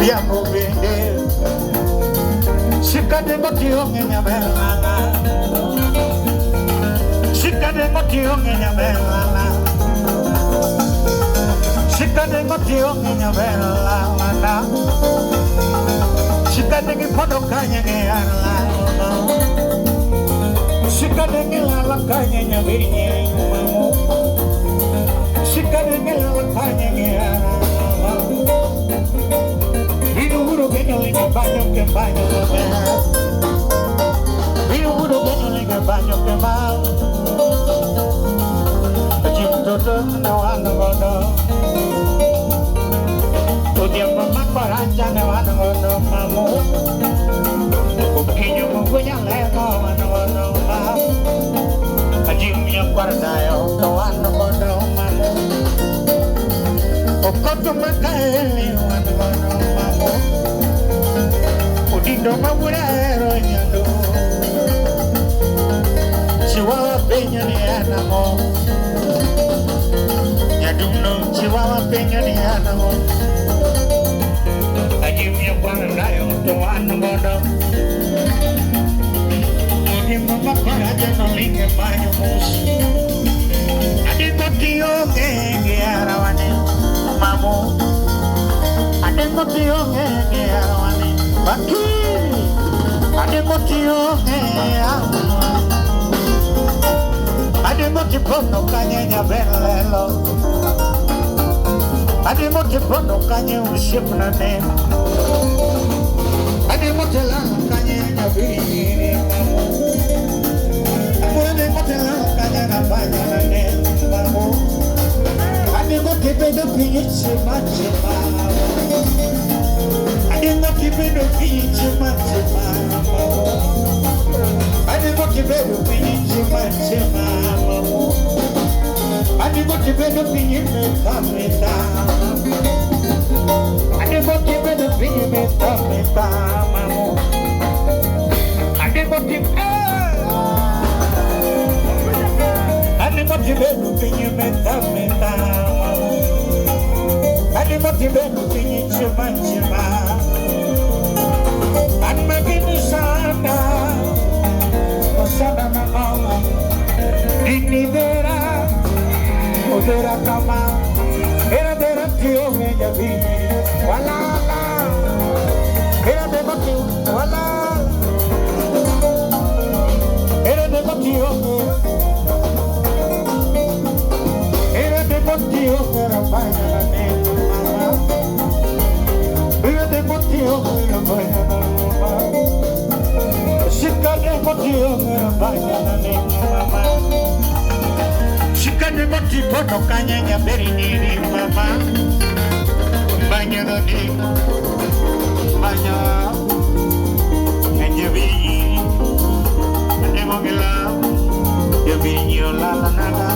Diamo bene, Sikade motio ngenya belala, Sikade motio ngenya belala, Sikade motio ngenya belala, Sikade ngipodo kanya ngeyala, Sikade ngilala kanya nyabinye mamu, Sikade ngilala kanya ngeyala. Viru genyo linga banyo ke banyo ke Viru genyo linga banyo ke banyo Jimtoto na wana godo Udia mama paraja na wana godo mamu Ukinyo mungunya lego wana godo mamu Jimnya kwardayo na wana godo mamu Okoto makaeli wana godo mamu Udindo mawurero nyando Chihuahua peña ni anamo Nyaduno Chihuahua peña ni anamo Ajimnya kwardayo to wana godo Udimba makaraja no linge banyo mus Adingo tiyo ngenge arawane Mamu Adingo tiyo ngenge arawane Bakiri Adingo tiyo ngenge arawane Adingo tipono kanyenya belelo Adingo tipono kanye ushipna nemo Adingo telana kanyenya biri mamu Adingo telana kanyenya banyana nemo mamu Adingo tipedo pinyichi machi mamu Adingo tipedo pinyichi machi mamu Adingo tipedo pinyichi machi mamu Adingo tipedo pinyichi kamita Adingo tipedo pinyichi kamita mamu Adingo tipedo Adingo tipedo pinyichi kamita Adingo tipedo pinyichi machi mamu Magini sana Osana mama Dini vera Odera kama Era dera tiyo meja vini Walala Era dera tiyo Walala Era dera tiyo Era dera tiyo Era baya na nena mama Era dera tiyo Era baya na Sikade motio banya na mama Sikade moti poto kanyenya beriniri mama Banya ni Banya Enjebi Nemogela Yebinyo lala naga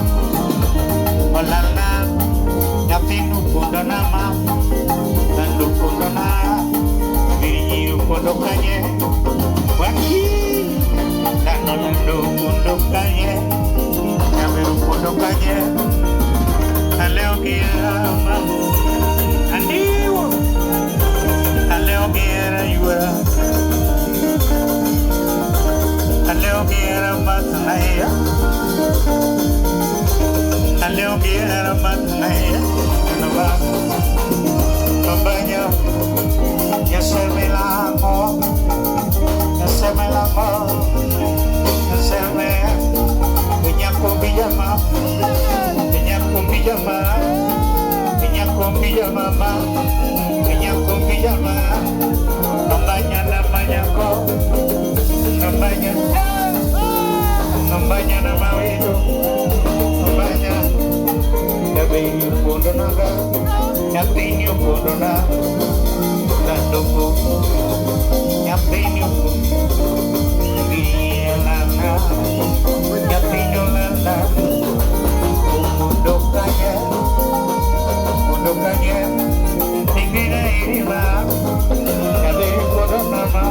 Olala Yapinu kundana ma Nandu kundana Berinyo poto kanye Waki Dano lundo kanye Yameru kondo kanye Aleo gira ma Andiwo Aleo gira yura Aleo gira matanaya Aleo gira matanaya Nova Pembanya Yasemelamo Naseme la mano, naseme Niña con pijama, niña con pijama Niña con pijama, niña con pijama Nombanya namanya ko Nombanya nama itu Nombanya Nabi pondo naga Nyapinyo pondo na Nanduku Nyapinyo Lana Nyapinyo lana Mundukanya Tingina irima Nabi pondo nama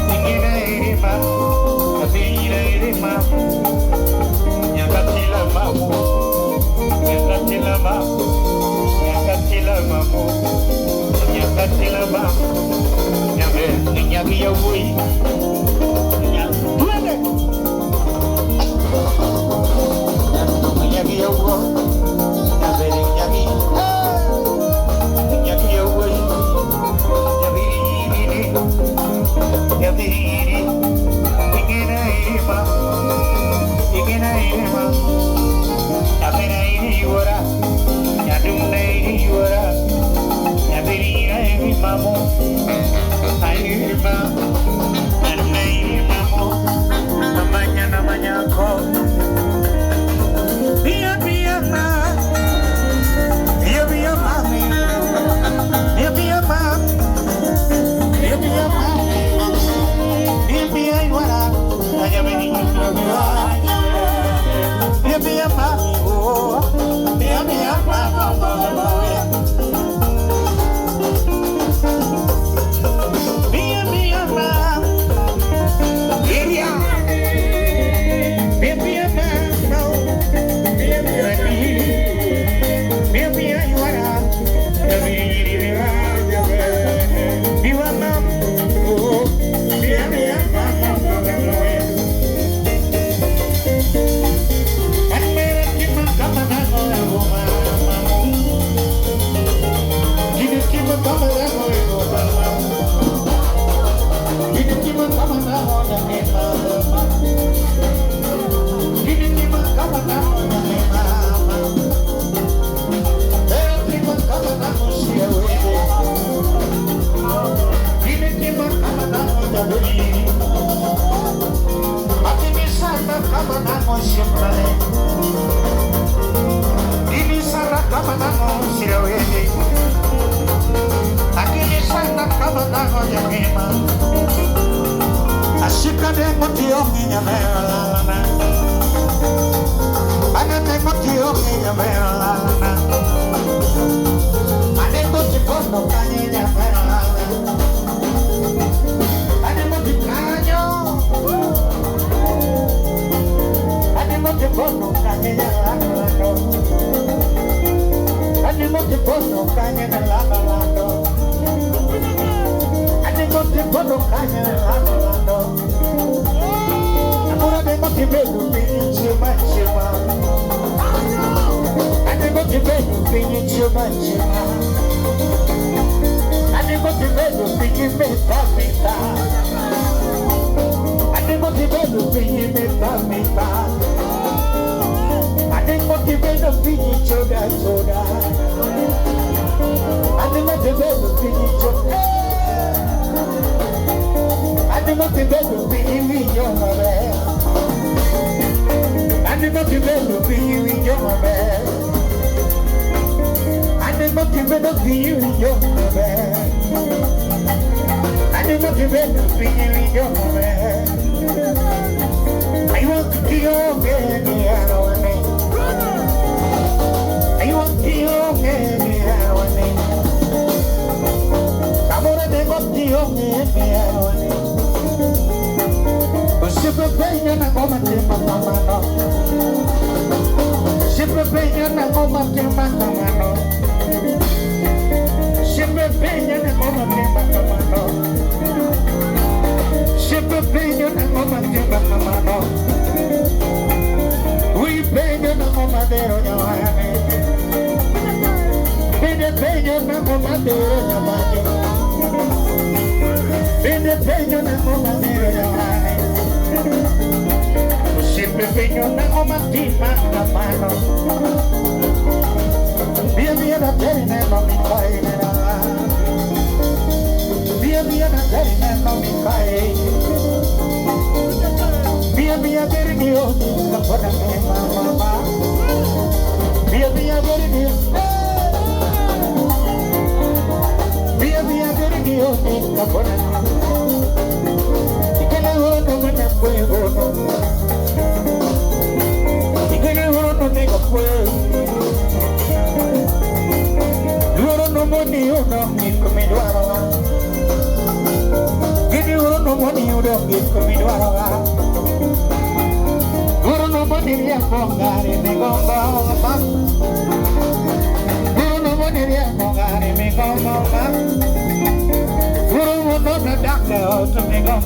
Tingina irima Tingina irima Nyakatila mamu Nyakatila mamu Nyakatila mamu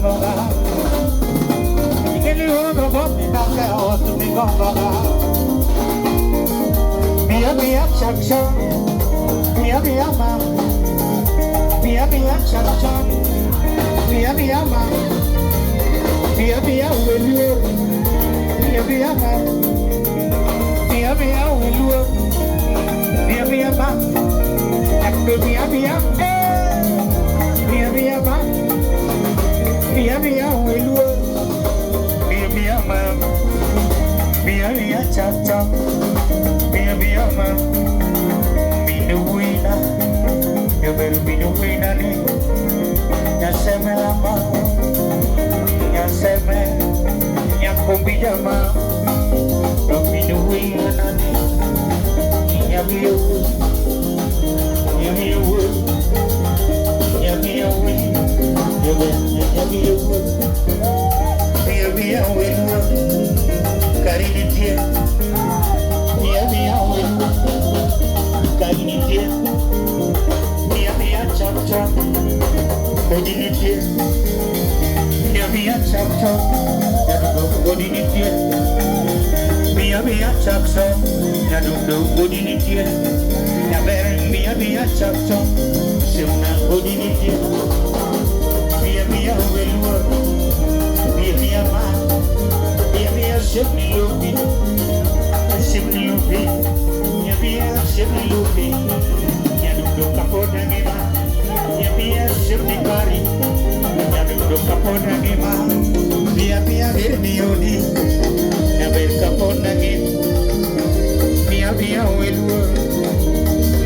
gongoga. Ikeli uno bomi nake otu mi gongoga. Mia chakshon, mia ma. Mia chakshon, mia ma. Mia welur, mia ma. Mia welur, mia ma. Akbe mia ma. Mia welur, mia ma. Mia chakshon. Mia ma, minuina, yo beru minuina ni, ya se me la mano, ya se me, ya con pijama, yo minuina ni, ya mío, yo mío, cariño. Kainite, mia chop chop, kodinite, mia chop chop, kodinite, mia chop chop, kodinite, mia chop chop, simna kodinite, mia welua, mia ma, mia shipni lupi. Shibli lupi, ya duduk kapoda gema, ya shibli kari, ya duduk kapoda gema, ya birnioni, ya ber kapoda gema, ya welu,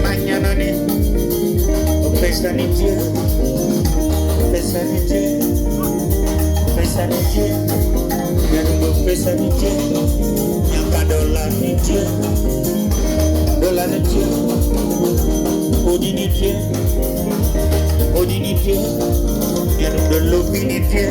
mañana ni, pesta ni dia, ya duduk pesta ni dia, ya kadola ni dia. Dolanite, odinite, ya de l'opinite,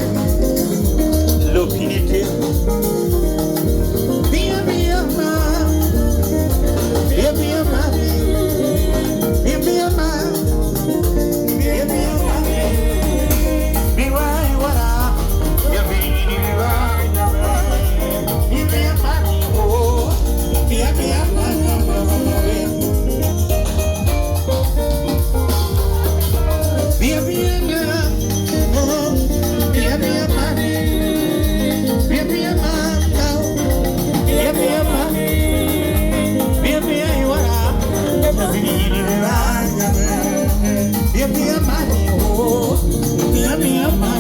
Mia ma,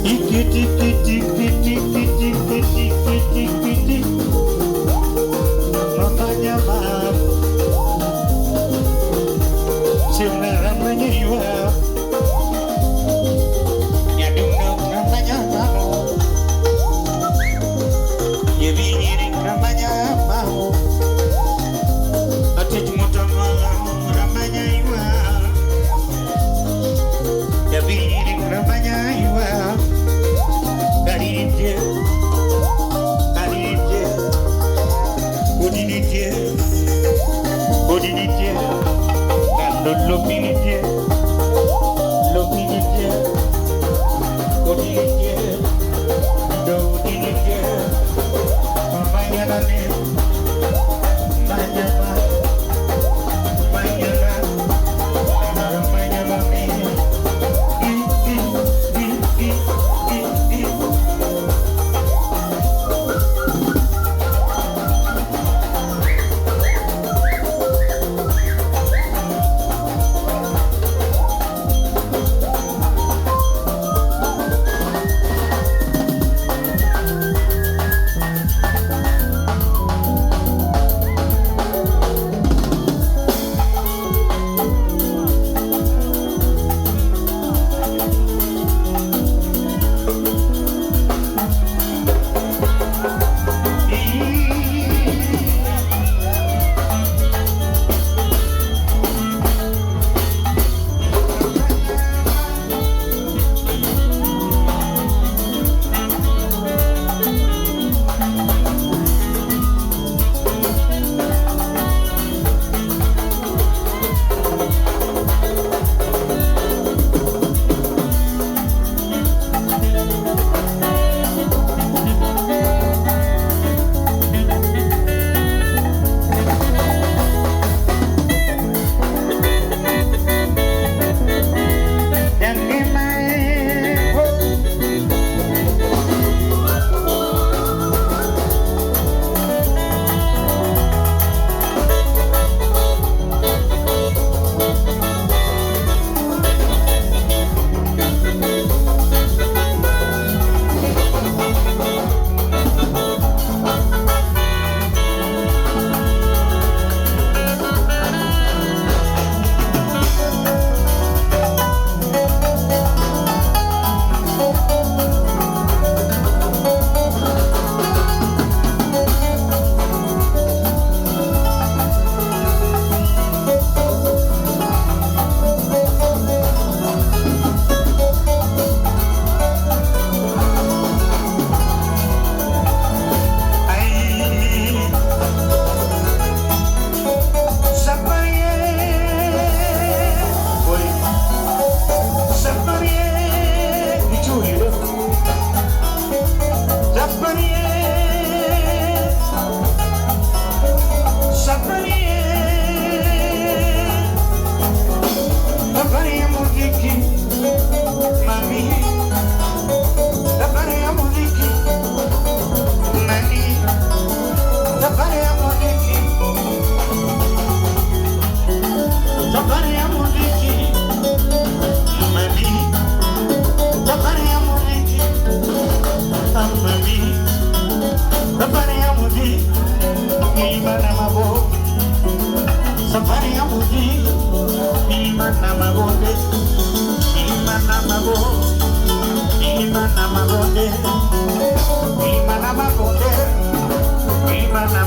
Tiki tiki tiki tiki tiki tiki tiki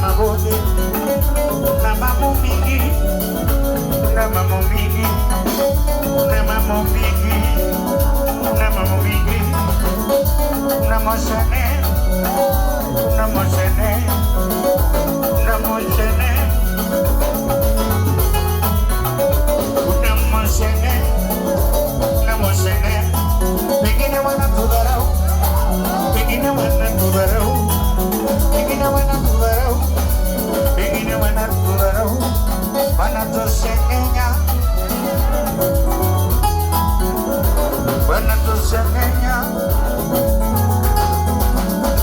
mabonde, na mambo mingi, na mambo mingi, na mambo mingi, na mambo mingi, na moshene, na moshene, na moshene, na moshene, na moshene. Pengine wanatudharau, pengine wanatudharau, pengine wanatudharau, pengine wanatudharau, wanatusemenya, wanatusemenya,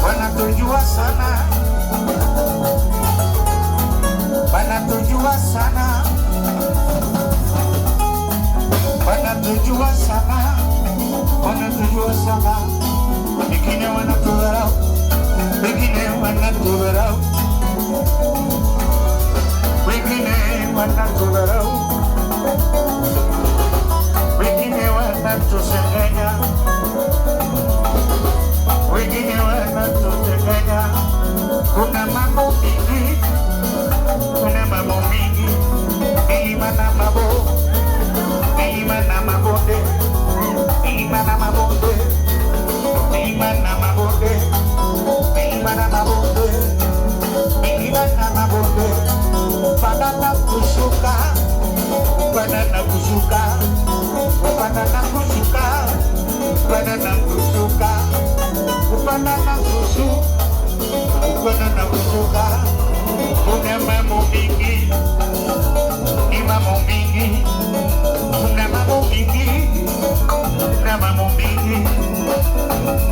wanatujua sana, wanatujua sana, wanatujua sana, wanatujua sana. Wengine wanatudharau, wengine wanatudharau, wengine wanatudharau, wengine wanatusengenya, wengine wanatusengenya. Kuna mambo mingi, kuna mambo mingi, milima na mabonde, milima na mabonde, milima na mabonde, milima na mabonde, milima na mabonde, milima na mabonde. Banana kushuka, banana kushuka, banana kushuka, banana kushuka, banana kushuka, banana kushuka. Kuna mambo mingi, ni mambo mingi, kuna mambo mingi, kuna mambo mingi.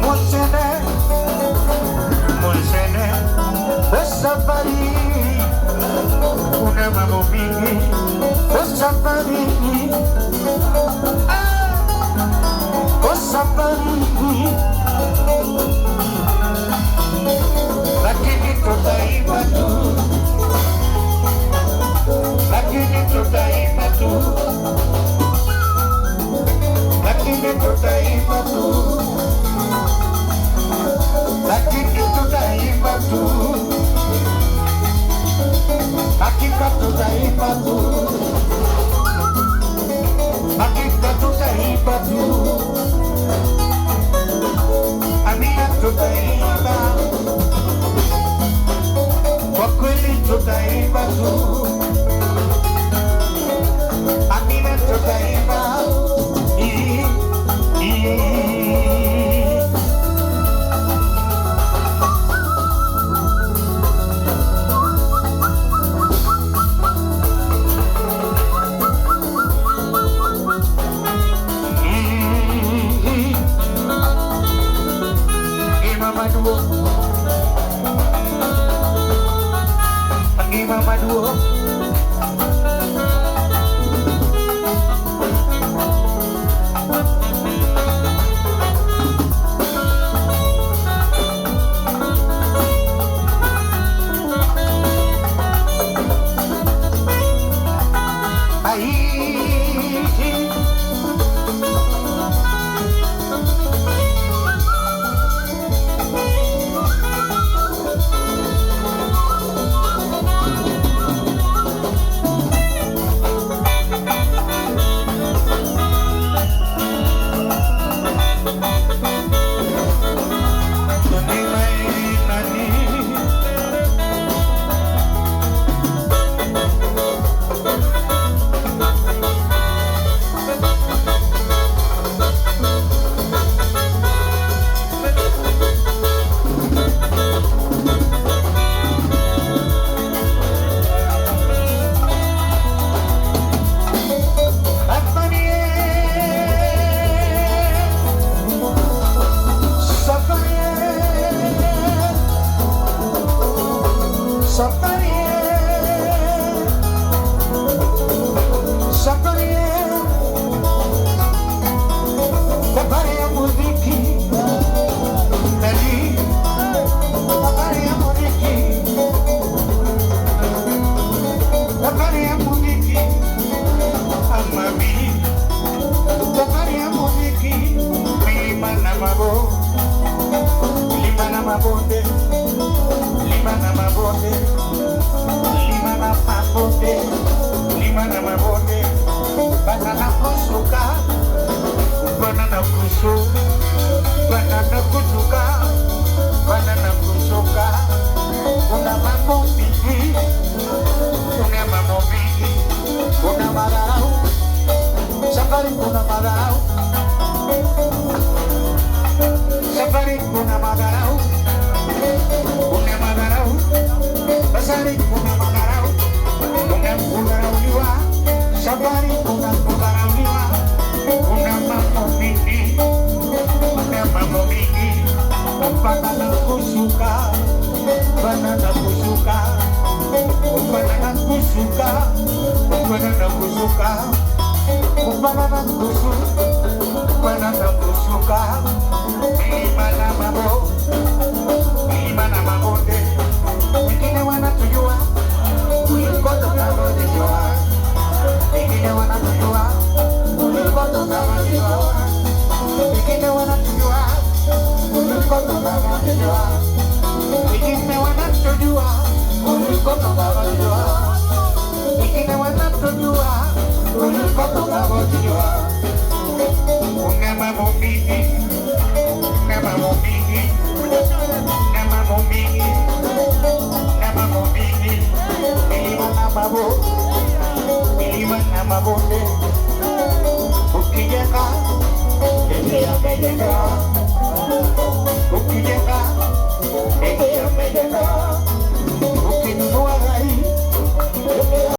Moshene, moshene, safari. Kuna mambo mingi, safari. Safari. Lakini tutaimba tu, lakini tutaimba tu, lakini tutaimba tu, lakini tutaimba tu, hakika tutaimba tu, hakika tutaimba tu, amina tutaimba, kwa kweli tutaimba tu, amina tutaimba. Mama Duo, mabonde, lima na mabonde. kushuka, banana kushuka, banana kushuka, banana kushuka, banana kushuka, banana kushuka, milima na mabo, milima na mabonde, wengine wanatujua kuliko tunavyojijua, wengine wanatujua kuliko tunavyojijua, wengine wanatujua kuliko tunavyojijua, wengine wanatujua kuliko tunavyojijua, wengine wanatujua kuliko tunavyojijua. Una mambo mingi, una mambo mingi, una mambo mingi, una mambo mingi, milima na mabo, milima na mabonde, ukijenga, jenga.